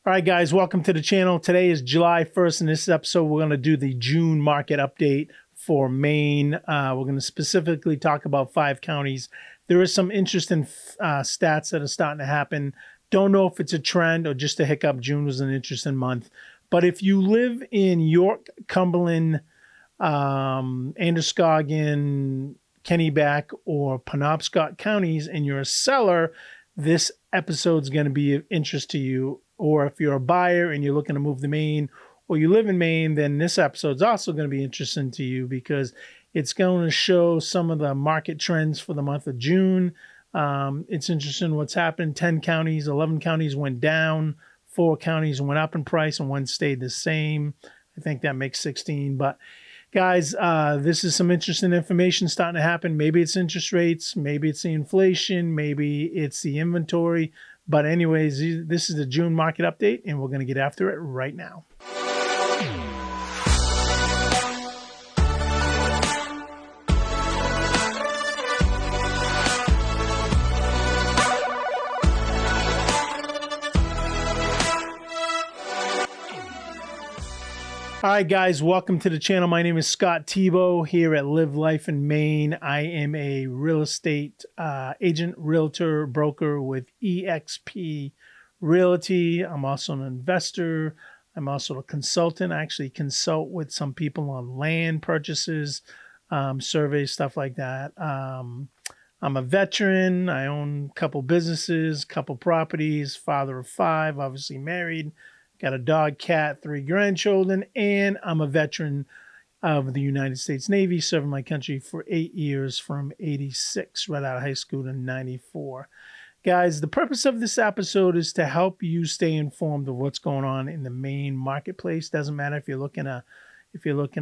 All right, guys, welcome to the channel. Today is July 1st. In this episode, we're going to do the June market update for Maine. We're going to specifically talk about 5 counties. There is some interesting stats that are starting to happen. Don't know if it's a trend or just a hiccup. June was an interesting month. But if you live in York, Cumberland, Androscoggin, Kennebec, or Penobscot counties, and you're a seller, this episode is going to be of interest to you. Or if you're a buyer and you're looking to move to Maine, or you live in Maine, then this episode is also going to be interesting to you because it's going to show some of the market trends for the month of June. It's interesting what's happened. 10 counties, 11 counties went down, 4 counties went up in price, and 1 stayed the same. I think that makes 16. But guys, this is some interesting information starting to happen. Maybe it's interest rates, maybe it's the inflation, maybe it's the inventory. But anyways, this is the June market update, and we're going to get after it right now. All right, guys, welcome to the channel. My name is Scott Tebow here at Live Life in Maine. I am a real estate agent, realtor, broker with eXp Realty. I'm also an investor. I'm also a consultant. I actually consult with some people on land purchases, surveys, stuff like that. I'm a veteran. I own a couple businesses, couple properties, father of 5, obviously married. Got a dog, cat, 3 grandchildren, and I'm a veteran of the United States Navy, serving my country for 8 years from 86, right out of high school to 94. Guys, the purpose of this episode is to help you stay informed of what's going on in the Maine marketplace. Doesn't matter if you're looking to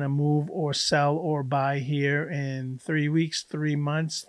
move or sell or buy here in 3 weeks, 3 months,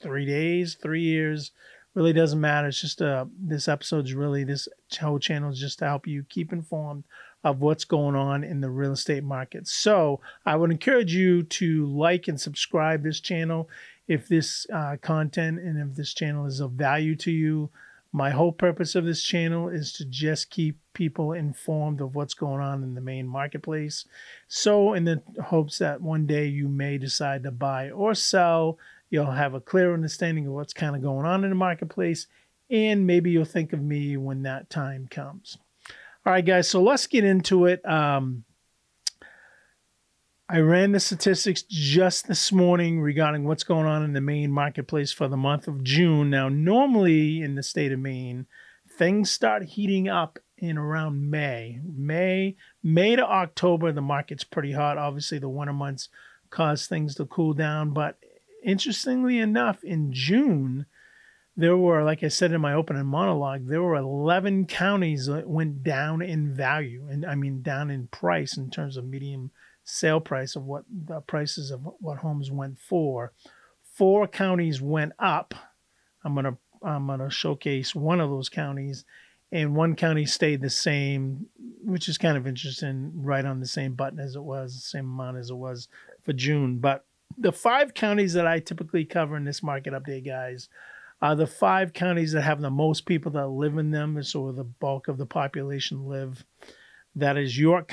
3 days, 3 years. Really doesn't matter. It's just this episode's really, this whole channel is just to help you keep informed of what's going on in the real estate market. So I would encourage you to like and subscribe this channel if this content and if this channel is of value to you. My whole purpose of this channel is to just keep people informed of what's going on in the Maine marketplace. So in the hopes that one day you may decide to buy or sell, you'll have a clear understanding of what's kind of going on in the marketplace, and maybe you'll think of me when that time comes. All right, guys, so let's get into it. I ran the statistics just this morning regarding what's going on in the Maine marketplace for the month of June. Now, normally in the state of Maine, things start heating up in around May. May to October, the market's pretty hot. Obviously, the winter months cause things to cool down, but interestingly enough, in June, there were, like I said in my opening monologue, there were 11 counties that went down in value. And I mean, down in price in terms of median sale price of what the prices of what homes went for. 4 counties went up. I'm gonna showcase one of those counties, and 1 county stayed the same, which is kind of interesting, right on the same button as it was, the same amount as it was for June. But the 5 counties that I typically cover in this market update, guys, are the 5 counties that have the most people that live in them. So the bulk of the population live. That is York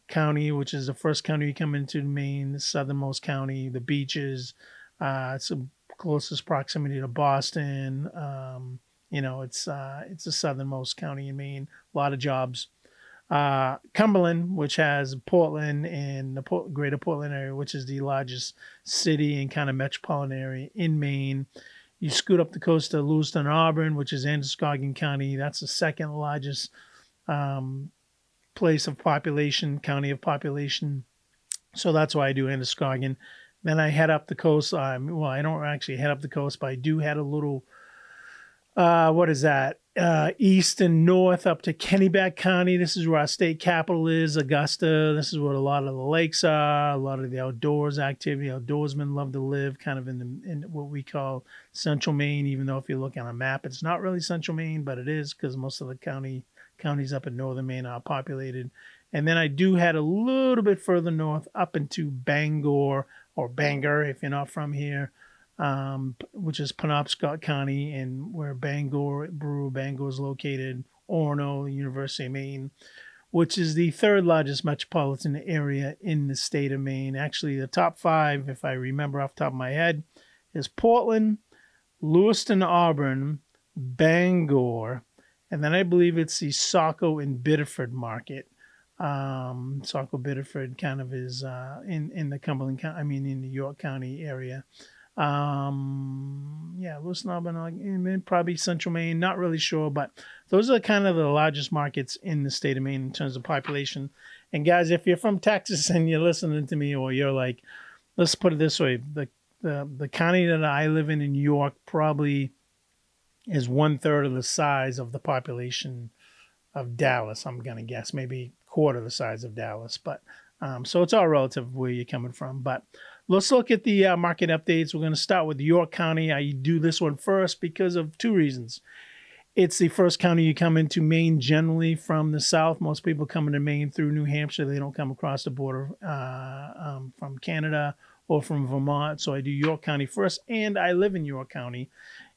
County, which is the first county you come into Maine, the southernmost county, the beaches. It's the closest proximity to Boston. It's the southernmost county in Maine. A lot of jobs. Cumberland, which has Portland and the greater Portland area, which is the largest city and kind of metropolitan area in Maine. You scoot up the coast to Lewiston, Auburn, which is Androscoggin County. That's the second largest place of population, county of population. So that's why I do Androscoggin. Then I head up the coast. I don't actually head up the coast, but I do head a little, east and north up to Kennebec County. This is where our state capital is, Augusta. This is where a lot of the lakes are, a lot of the outdoors activity. Outdoorsmen love to live kind of in what we call central Maine, even though if you look on a map, it's not really central Maine, but it is because most of the counties up in northern Maine are populated. And then I do head a little bit further north up into Bangor, or Bangor if you're not from here, which is Penobscot County, and where Bangor is located, Orono, University of Maine, which is the third largest metropolitan area in the state of Maine. Actually, the top five, if I remember off the top of my head, is Portland, Lewiston, Auburn, Bangor, and then I believe it's the Saco and Biddeford market. Saco Biddeford kind of is in the Cumberland County, in the York County area. Lewiston, Auburn, probably Central Maine, not really sure, but those are kind of the largest markets in the state of Maine in terms of population. And guys, if you're from Texas and you're listening to me, or you're like, let's put it this way, the county that I live in York, probably is 1/3 of the size of the population of Dallas. I'm going to guess maybe quarter the size of Dallas, but so it's all relative where you're coming from. But let's look at the market updates. We're going to start with York County. I do this one first because of two reasons. It's the first county you come into Maine generally from the south. Most people come into Maine through New Hampshire. They don't come across the border from Canada or from Vermont. So I do York County first, and I live in York County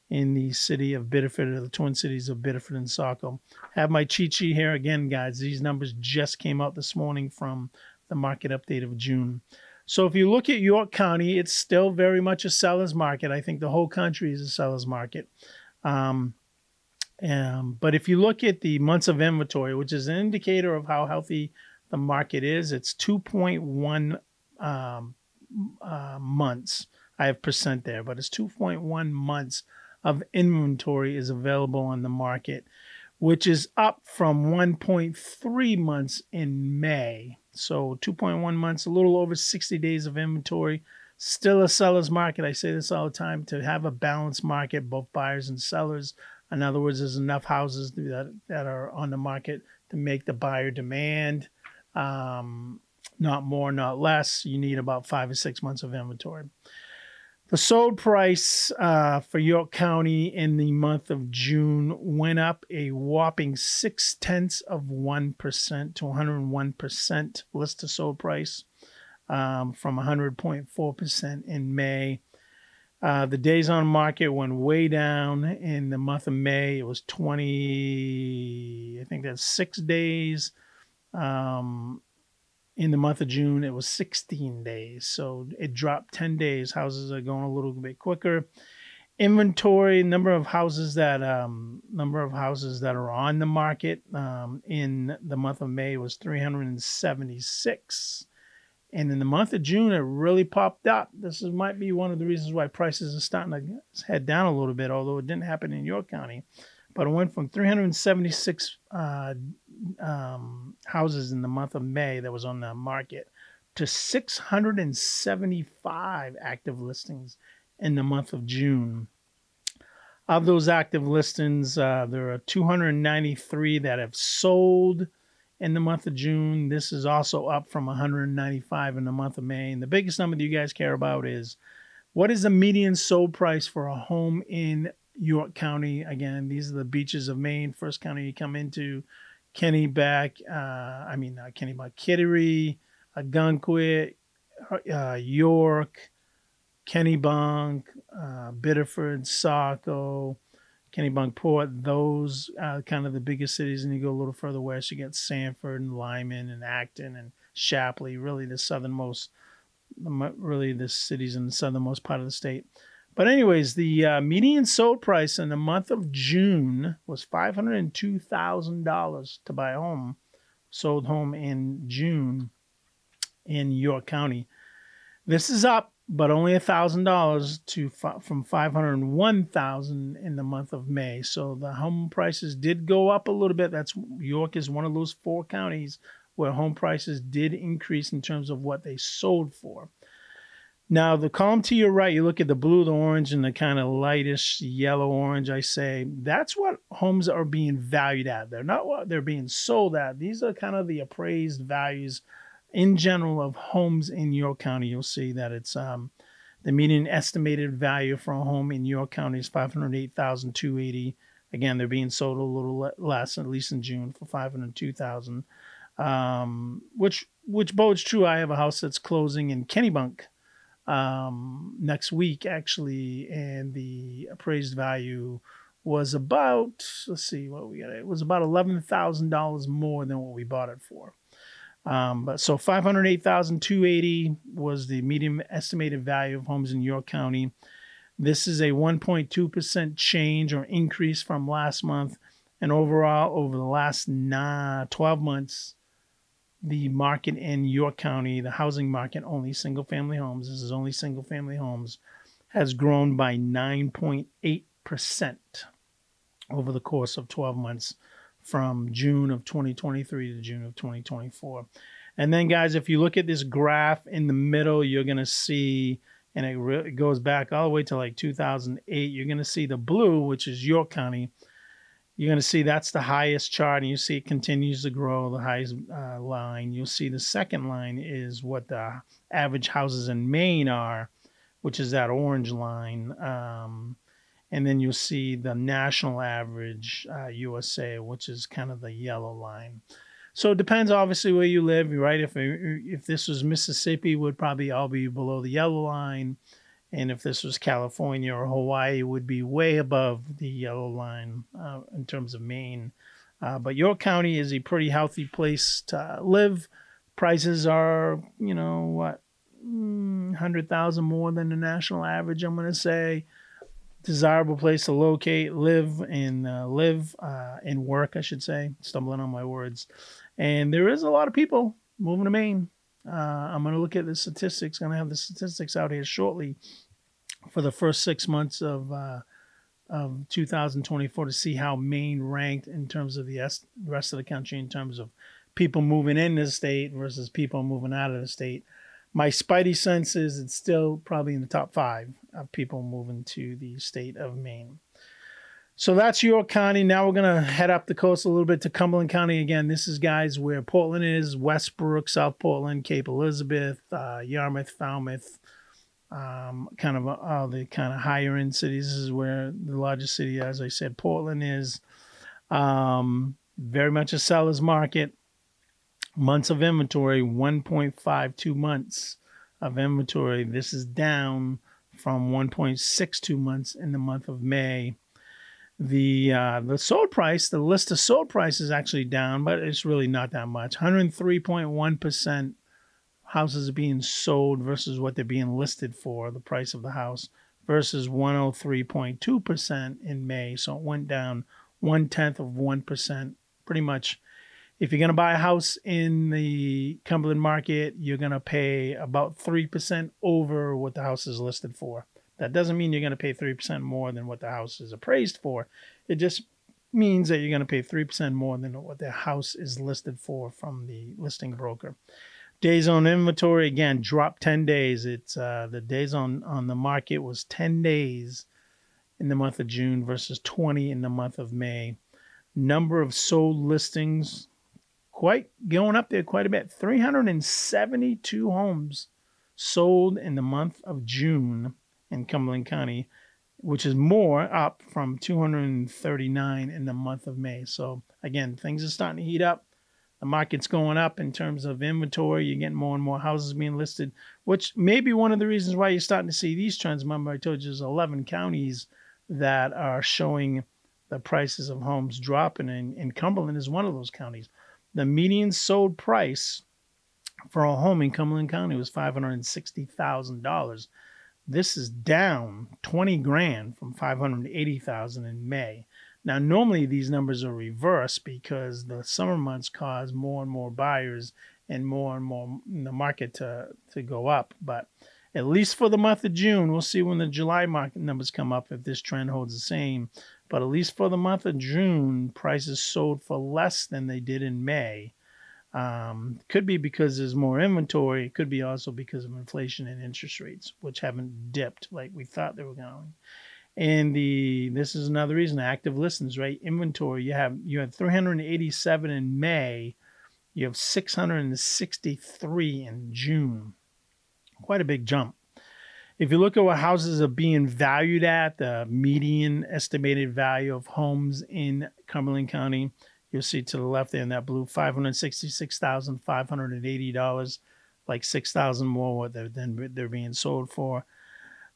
in the city of Biddeford, or the Twin Cities of Biddeford and Saco. Have my cheat sheet here again, guys. These numbers just came out this morning from the market update of June. So if you look at York County, it's still very much a seller's market. I think the whole country is a seller's market. But if you look at the months of inventory, which is an indicator of how healthy the market is, it's 2.1 months. I have percent there, but it's 2.1 months of inventory is available on the market, which is up from 1.3 months in May. So 2.1 months, a little over 60 days of inventory. Still a seller's market. I say this all the time, to have a balanced market, both buyers and sellers. In other words, there's enough houses that are on the market to make the buyer demand. Not more, not less. You need about 5 or 6 months of inventory. The sold price for York County in the month of June went up a whopping 0.6% to 101% list to sold price from 100.4% in May. The days on market went way down in the month of May. It was 20, I think that's 6 days. In the month of June, it was 16 days. So it dropped 10 days. Houses are going a little bit quicker. Inventory, number of houses that are on the market in the month of May was 376. And in the month of June, it really popped up. Might be one of the reasons why prices are starting to head down a little bit, although it didn't happen in York County. But it went from 376 houses in the month of May that was on the market to 675 active listings in the month of June. Of those active listings, there are 293 that have sold in the month of June. This is also up from 195 in the month of May. And the biggest number that you guys care about is, what is the median sold price for a home in York County? Again, these are the beaches of Maine. First county you come into, Kittery, Algonquin, York, Kennebunk, Biddeford, Saco, Kennebunkport. Those are kind of the biggest cities. And you go a little further west, you get Sanford and Lyman and Acton and Shapley, really the cities in the southernmost part of the state. But anyways, the median sold price in the month of June was $502,000 to buy a home, sold home in June in York County. This is up, but only $1,000 from $501,000 in the month of May. So the home prices did go up a little bit. York is one of those 4 counties where home prices did increase in terms of what they sold for. Now, the column to your right, you look at the blue, the orange, and the kind of lightish yellow-orange, I say, that's what homes are being valued at. They're not what they're being sold at. These are kind of the appraised values in general of homes in York County. You'll see that it's the median estimated value for a home in York County is $508,280. Again, they're being sold a little less, at least in June, for $502,000, which bodes true. I have a house that's closing in Kennebunk next week, actually, and the appraised value was about, let's see what we got. It was about $11,000 more than what we bought it for. But so 508,280 was the median estimated value of homes in York County. This is a 1.2% change or increase from last month. And overall, over the last 12 months, the market in York County, the housing market, only single family homes, this is only single family homes, has grown by 9.8% over the course of 12 months from June of 2023 to June of 2024. And then, guys, if you look at this graph in the middle, you're going to see, and it goes back all the way to like 2008, you're going to see the blue, which is York County. You're going to see that's the highest chart, and you see it continues to grow, the highest line. You'll see the second line is what the average houses in Maine are, which is that orange line. And then you'll see the national average, USA, which is kind of the yellow line. So it depends, obviously, where you live, right? If this was Mississippi, it would probably all be below the yellow line. And if this was California or Hawaii, it would be way above the yellow line in terms of Maine. But York County is a pretty healthy place to live. Prices are, 100,000 more than the national average, I'm going to say. Desirable place to live and work, I should say. Stumbling on my words. And there is a lot of people moving to Maine. I'm going to look at the statistics. I'm going to have the statistics out here shortly for the first 6 months of 2024 to see how Maine ranked in terms of the rest of the country in terms of people moving into the state versus people moving out of the state. My spidey sense is it's still probably in the top 5 of people moving to the state of Maine. So that's York County. Now we're going to head up the coast a little bit to Cumberland County. Again, this is, guys, where Portland is, Westbrook, South Portland, Cape Elizabeth, Yarmouth, Falmouth, kind of the kind of higher end cities. This is where the largest city, as I said, Portland is. Very much a seller's market. Months of inventory, 1.52 months of inventory. This is down from 1.62 months in the month of May. The sold price, the list of sold price is actually down, but it's really not that much. 103.1% houses are being sold versus what they're being listed for, the price of the house, versus 103.2% in May. So it went down 0.1%, pretty much. If you're going to buy a house in the Cumberland market, you're going to pay about 3% over what the house is listed for. That doesn't mean you're going to pay 3% more than what the house is appraised for. It just means that you're going to pay 3% more than what the house is listed for from the listing broker. Days on inventory, again, dropped 10 days. It's the days on the market was 10 days in the month of June versus 20 in the month of May. Number of sold listings, going up there quite a bit. 372 homes sold in the month of June in Cumberland County, which is more up from 239 in the month of May. So again, things are starting to heat up. The market's going up in terms of inventory. You're getting more and more houses being listed, which may be one of the reasons why you're starting to see these trends. Remember, I told you there's 11 counties that are showing the prices of homes dropping, and Cumberland is one of those counties. The median sold price for a home in Cumberland County was $560,000. This is down $20,000 from $580,000 in May. Now, normally these numbers are reversed because the summer months cause more and more buyers and more in the market to go up. But at least for the month of June, we'll see when the July market numbers come up if this trend holds the same. But at least for the month of June, prices sold for less than they did in May. Could be because there's more inventory. It could be also because of inflation and interest rates, which haven't dipped like we thought they were going. And this is another reason, active listings, right? Inventory, you had 387 in May. You have 663 in June. Quite a big jump. If you look at what houses are being valued at, the median estimated value of homes in Cumberland County, you'll see to the left there in that blue, $566,580, like $6,000 more what they're being sold for.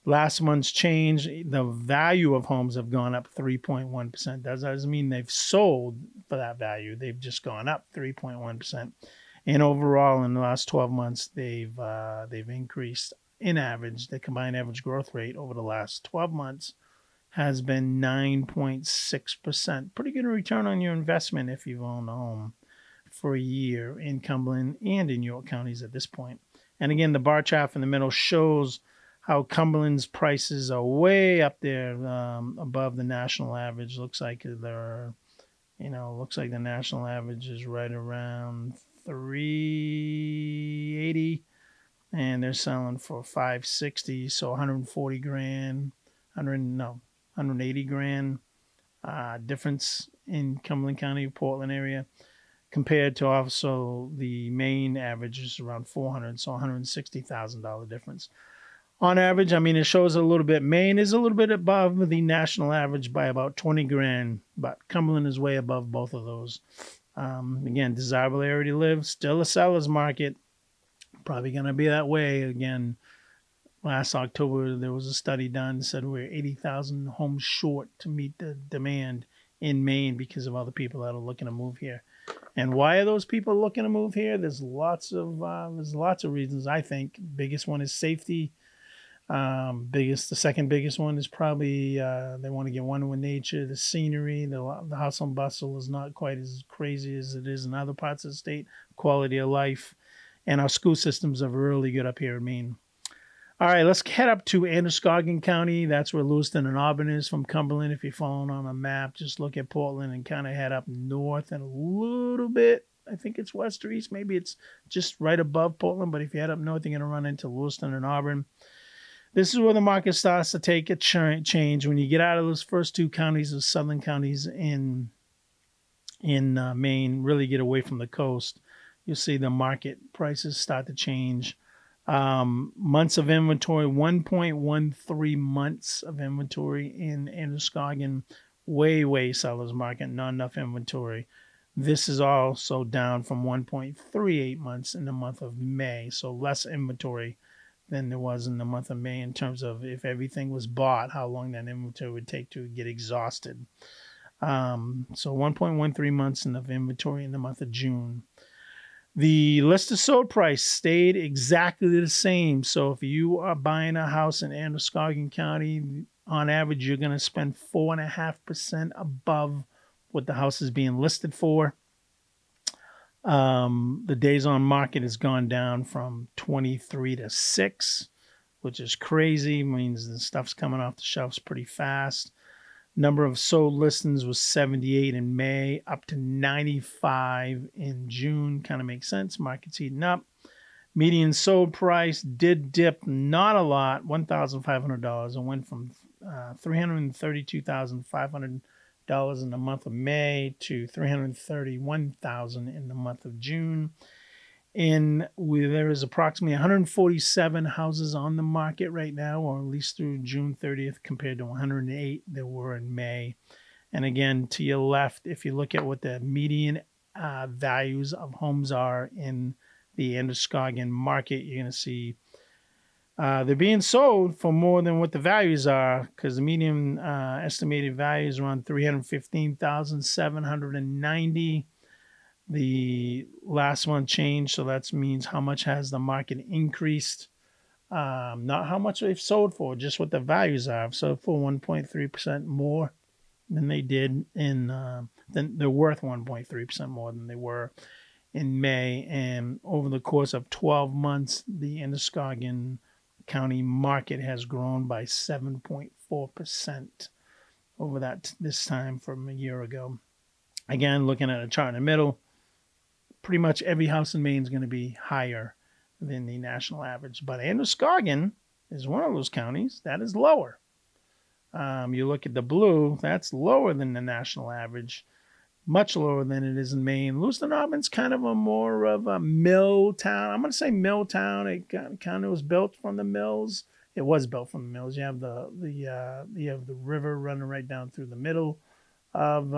Last month's change, the value of homes have gone up 3.1%. That doesn't mean they've sold for that value. They've just gone up 3.1%. And overall, in the last 12 months, they've increased in average. The combined average growth rate over the last 12 months has been 9.6%. Pretty good return on your investment if you've owned a home for a year in Cumberland and in York counties at this point. And again, the bar chart in the middle shows how Cumberland's prices are way up there above the national average. Looks like the national average is right around 380, and they're selling for 560, so 140 grand, 180 grand difference in Cumberland County, Portland area, compared to also the Maine average is around 400, so $160,000 difference. On average, I mean, it shows a little bit. Maine is a little bit above the national average by about 20 grand, but Cumberland is way above both of those. Again, desirable area to live, still a seller's market. Probably going to be that way again. Last October, there was a study done that said we're 80,000 homes short to meet the demand in Maine because of all the people that are looking to move here. And why are those people looking to move here? There's lots of reasons. I think biggest one is safety. The second biggest one is probably they want to get one with nature, the scenery, the hustle and bustle is not quite as crazy as it is in other parts of the state. Quality of life, and our school systems are really good up here in Maine. All right, let's head up to Androscoggin County. That's where Lewiston and Auburn is from Cumberland. If you're following on a map, just look at Portland and kind of head up north and a little bit. I think it's west or east. Maybe it's just right above Portland. But if you head up north, you're going to run into Lewiston and Auburn. This is where the market starts to take a change. When you get out of those first two counties, the southern counties in Maine, really get away from the coast, you'll see the market prices start to change. Months of inventory, 1.13 months of inventory in Androscoggin, way seller's market, not enough inventory. This is also down from 1.38 months in the month of May, so less inventory than there was in the month of May in terms of if everything was bought, how long that inventory would take to get exhausted. So 1.13 months of inventory in the month of June. The listed sold price stayed exactly the same. So if you are buying a house in Androscoggin County, on average, you're going to spend 4.5% above what the house is being listed for. The days on market has gone down from 23 to 6, which is crazy. It means the stuff's coming off the shelves pretty fast. Number of sold listings was 78 in May, up to 95 in June. Kind of makes sense. Market's heating up. Median sold price did dip, not a lot, $1,500, and went from $332,500 in the month of May to $331,000 in the month of June. And there is approximately 147 houses on the market right now, or at least through June 30th, compared to 108 there were in May. And again, to your left, if you look at what the median values of homes are in the Androscoggin market, you're going to see they're being sold for more than what the values are, because the median estimated value is around $315,790. The last one changed, so that means how much has the market increased, not how much they've sold for, just what the values are. So for 1.3% more than they did then they're worth 1.3% more than they were in May. And over the course of 12 months, the Androscoggin County market has grown by 7.4% over this time from a year ago. Again, looking at a chart in the middle, pretty much every house in Maine is going to be higher than the national average. But Androscoggin is one of those counties that is lower. You look at the blue, that's lower than the national average, much lower than it is in Maine. Lewiston Auburn's kind of more of a mill town. I'm going to say mill town. It kind of was built from the mills. It was built from the mills. You have the river running right down through the middle of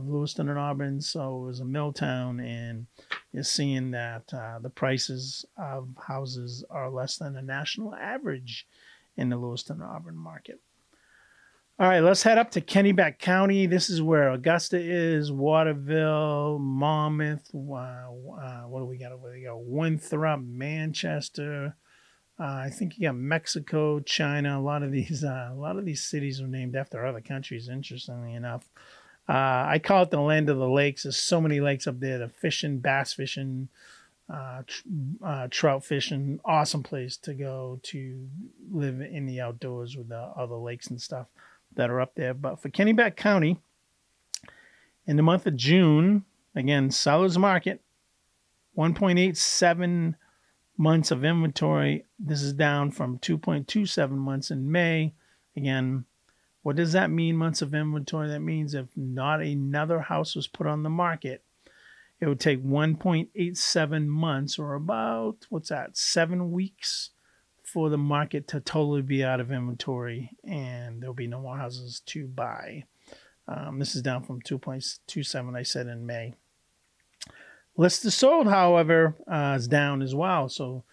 Lewiston and Auburn, so it was a mill town, and you're seeing that the prices of houses are less than the national average in the Lewiston Auburn market. All right, let's head up to Kennebec County. This is where Augusta is, Waterville, Monmouth. What do we got over there? We got Winthrop, Manchester. I think you got Mexico, China. A lot of these cities are named after other countries. Interestingly enough, I call it the land of the lakes. There's so many lakes up there. The fishing, bass fishing, trout fishing. Awesome place to go to live in the outdoors with the other lakes and stuff that are up there. But for Kennebec County, in the month of June, again, seller's market, 1.87 months of inventory. This is down from 2.27 months in May. Again, what does that mean, months of inventory? That means if not another house was put on the market, it would take 1.87 months, or about, 7 weeks, for the market to totally be out of inventory and there'll be no more houses to buy. This is down from 2.27, I said, in May. List to sold, however, is down as well. So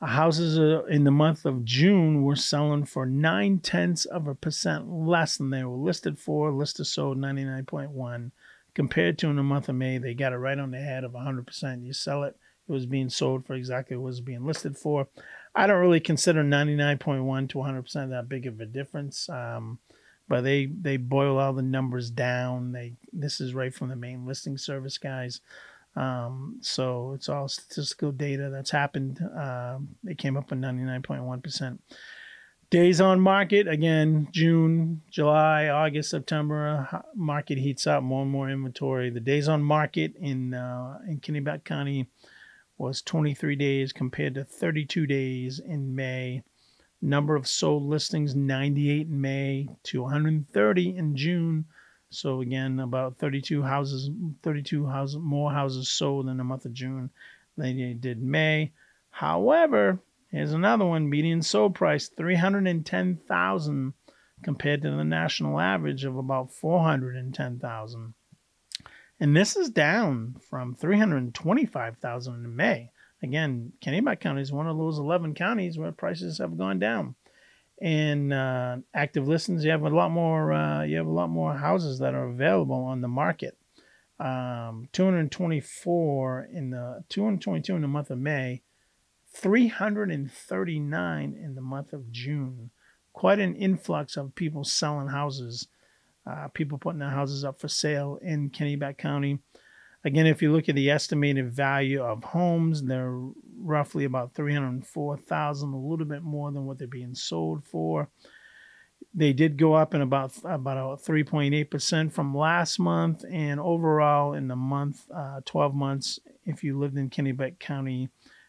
houses in the month of June were selling for 0.9% less than they were listed for. List to sold 99.1. Compared to in the month of May, they got it right on the head of 100%. You sell it, it was being sold for exactly what it was being listed for. I don't really consider 99.1 to 100% that big of a difference, but they boil all the numbers down. This is right from the Maine listing service guys, so it's all statistical data that's happened. They came up with 99.1%. Days on market, again, June, July, August, September, market heats up, more and more inventory. The days on market in Kennebec County was 23 days compared to 32 days in May. Number of sold listings, 98 in May to 130 in June. So again, about 32 more houses sold in the month of June than they did May. However, here's another one. Median sold price, $310,000 compared to the national average of about $410,000. And this is down from $325,000 in May. Again, Kennebec County is one of those 11 counties where prices have gone down. And active listings, you have a lot more houses that are available on the market. 222 in the month of May. 339 in the month of June. Quite an influx of people selling houses, people putting their houses up for sale in Kennebec County. Again, if you look at the estimated value of homes, they're roughly about $304,000, a little bit more than what they're being sold for. They did go up in about 3.8% from last month, and overall in the month, 12 months, if you lived in Kennebec County,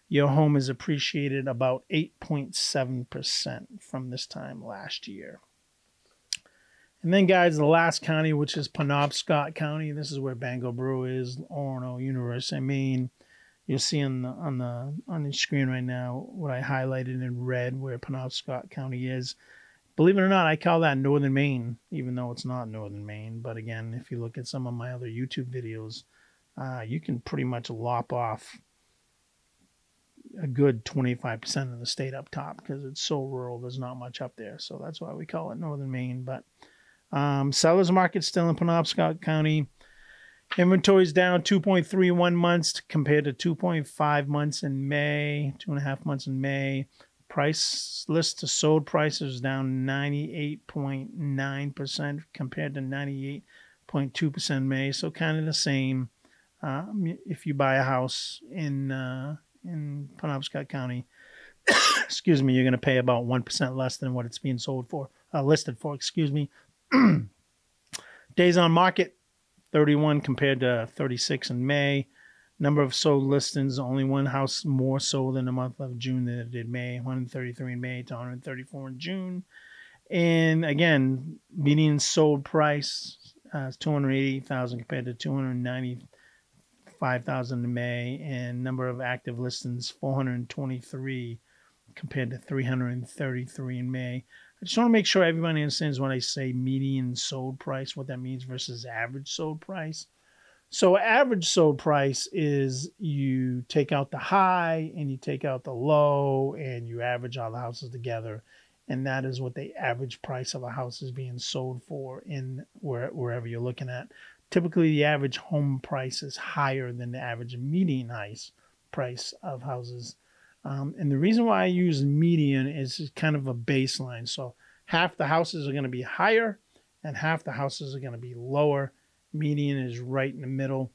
your home is appreciated about 8.7% from this time last year. And then, guys, the last county, which is Penobscot County. This is where Bangor Brew is, Orono, University of Maine. You'll see on the screen right now what I highlighted in red where Penobscot County is. Believe it or not, I call that Northern Maine, even though it's not Northern Maine. But again, if you look at some of my other YouTube videos, you can pretty much lop off a good 25% of the state up top because it's so rural. There's not much up there. So that's why we call it Northern Maine. But seller's market still in Penobscot County. Inventory's down 2.31 months compared to 2.5 months in May, 2.5 months in May. Price list to sold prices down 98.9% compared to 98.2% in May. So kind of the same. If you buy a house in Penobscot County, excuse me, you're going to pay about 1% less than what it's being sold for, listed for, excuse me. Days on market, 31 compared to 36 in May. Number of sold listings, only one house more sold in the month of June than it did May. 133 in May to 134 in June. And again, median sold price is $288,000 compared to $295,000 in May. And number of active listings, 423 compared to 333 in May. I just want to make sure everybody understands when I say median sold price, what that means versus average sold price. So average sold price is you take out the high and you take out the low and you average all the houses together and that is what the average price of a house is being sold for in wherever you're looking at. Typically, the average home price is higher than the average median price of houses. And the reason why I use median is kind of a baseline. So half the houses are going to be higher and half the houses are going to be lower. Median is right in the middle.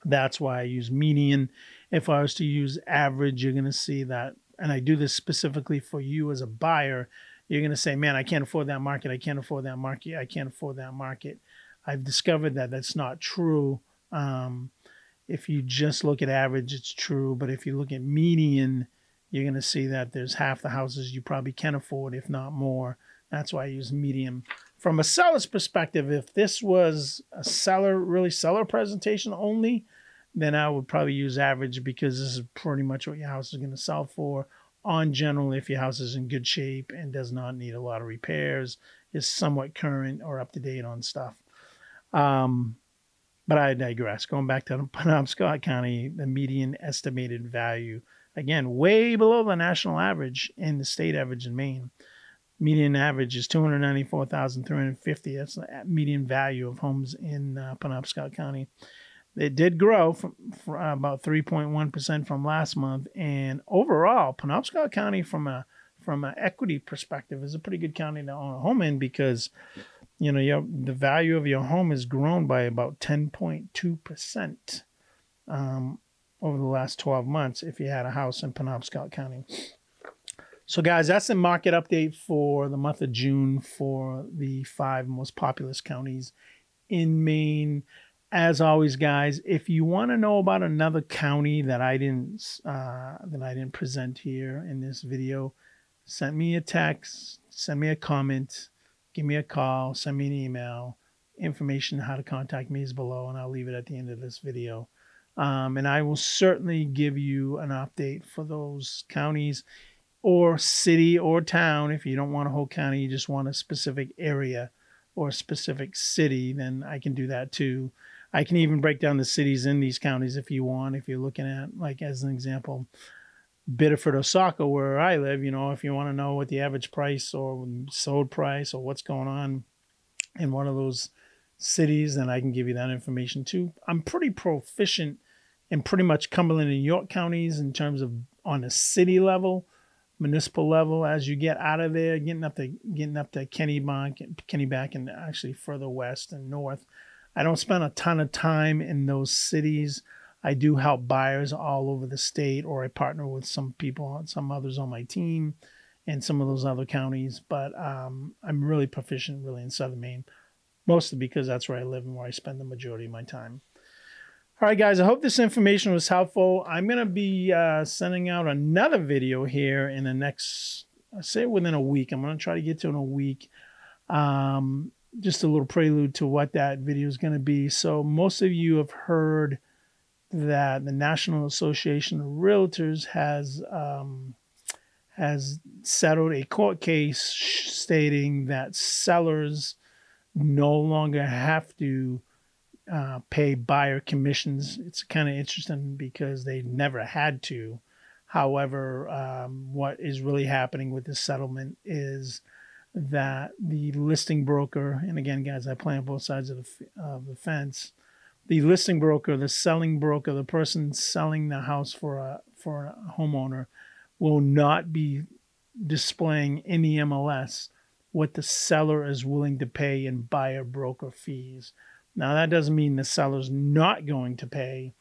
That's why I use median. If I was to use average, you're going to see that, and I do this specifically for you as a buyer, you're going to say, man, I can't afford that market. I can't afford that market. I can't afford that market. I've discovered that that's not true. If you just look at average, it's true. But if you look at median, you're going to see that there's half the houses you probably can afford, if not more. That's why I use median. From a seller's perspective, if this was a seller presentation only, then I would probably use average, because this is pretty much what your house is going to sell for. On general, if your house is in good shape and does not need a lot of repairs, is somewhat current or up to date on stuff. But I digress. Going back to Penobscot County, the median estimated value, again, way below the national average and the state average in Maine. Median average is $294,350. That's the median value of homes in Penobscot County. It did grow from about 3.1% from last month. And overall, Penobscot County, from an equity perspective, is a pretty good county to own a home in, because the value of your home has grown by about 10.2% over the last 12 months if you had a house in Penobscot County. So, guys, that's the market update for the month of June for the 5 most populous counties in Maine. As always, guys, if you want to know about another county that I didn't present here in this video, send me a text, send me a comment, give me a call, send me an email. Information how to contact me is below, and I'll leave it at the end of this video. And I will certainly give you an update for those counties or city or town. If you don't want a whole county, you just want a specific area or a specific city, then I can do that too. I can even break down the cities in these counties if you want. If you're looking at, like, as an example, Biddeford, Osaka, where I live, if you want to know what the average price or sold price or what's going on in one of those cities, then I can give you that information too. I'm pretty proficient in pretty much Cumberland and York counties in terms of on a city level, municipal level. As you get out of there, getting up to Kennebec, and actually further west and north, I don't spend a ton of time in those cities. I do help buyers all over the state, or I partner with some people, some others on my team in some of those other counties. But I'm really proficient in southern Maine, mostly because that's where I live and where I spend the majority of my time. All right, guys, I hope this information was helpful. I'm going to be sending out another video here in the next, say within a week. I'm going to try to get to in a week. Just a little prelude to what that video is going to be. So most of you have heard that the National Association of Realtors has settled a court case stating that sellers no longer have to pay buyer commissions. It's kind of interesting because they never had to. However, what is really happening with this settlement is that the listing broker, and again, guys, I play on both sides of the fence. The listing broker, the selling broker, the person selling the house for a homeowner will not be displaying in the MLS what the seller is willing to pay in buyer broker fees. Now, that doesn't mean the seller's not going to pay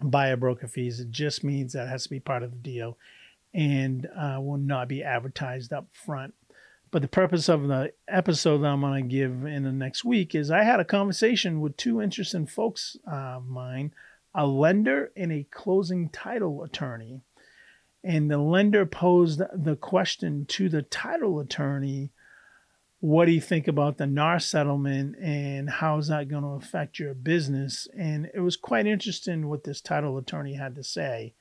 buyer broker fees. It just means that has to be part of the deal and will not be advertised up front. But the purpose of the episode that I'm going to give in the next week is I had a conversation with two interesting folks of mine, a lender and a closing title attorney. And the lender posed the question to the title attorney, what do you think about the NAR settlement and how is that going to affect your business? And it was quite interesting what this title attorney had to say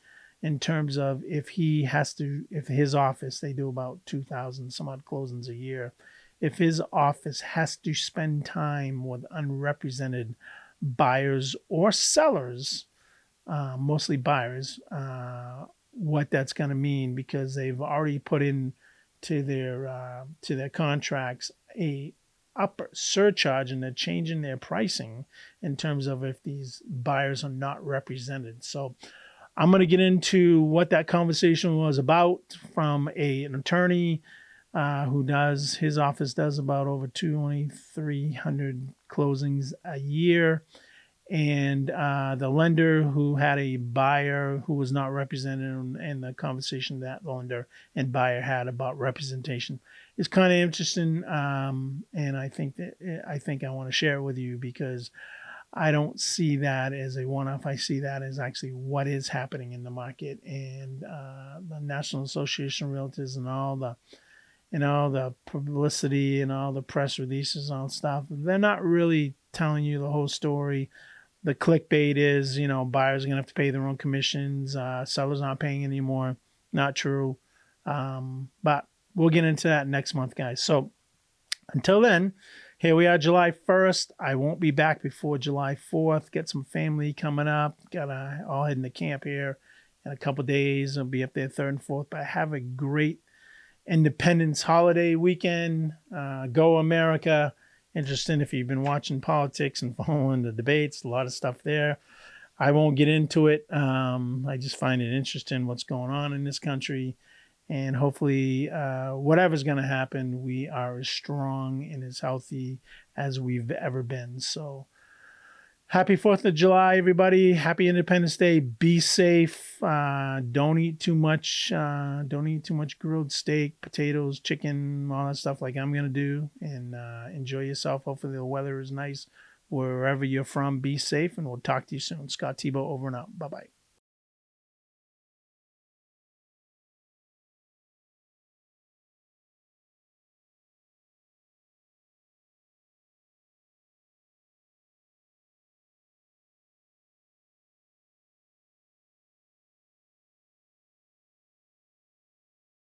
in terms of if his office, they do about 2,000 some odd closings a year, if his office has to spend time with unrepresented buyers or sellers, mostly buyers, what that's going to mean, because they've already put in to their contracts a upper surcharge, and they're changing their pricing in terms of if these buyers are not represented. So I'm going to get into what that conversation was about from an attorney his office does about over 2,300 closings a year, and the lender who had a buyer who was not represented, and the conversation that the lender and buyer had about representation is kind of interesting. And I think I want to share it with you because I don't see that as a one-off. I see that as actually what is happening in the market, and the National Association of Realtors and all the publicity and all the press releases and all stuff. They're not really telling you the whole story. The clickbait is, buyers are going to have to pay their own commissions. Sellers aren't paying anymore. Not true. But we'll get into that next month, guys. So until then, here we are, July 1st. I won't be back before July 4th. Get some family coming up. All heading to camp here in a couple days. I'll be up there 3rd and 4th. But have a great Independence holiday weekend. Go America. Interesting if you've been watching politics and following the debates, a lot of stuff there. I won't get into it. I just find it interesting what's going on in this country. And hopefully, whatever's going to happen, we are as strong and as healthy as we've ever been. So happy 4th of July, everybody. Happy Independence Day. Be safe. Don't eat too much. Don't eat too much grilled steak, potatoes, chicken, all that stuff like I'm going to do. And enjoy yourself. Hopefully the weather is nice wherever you're from. Be safe, and we'll talk to you soon. Scott Tebow over and out. Bye-bye.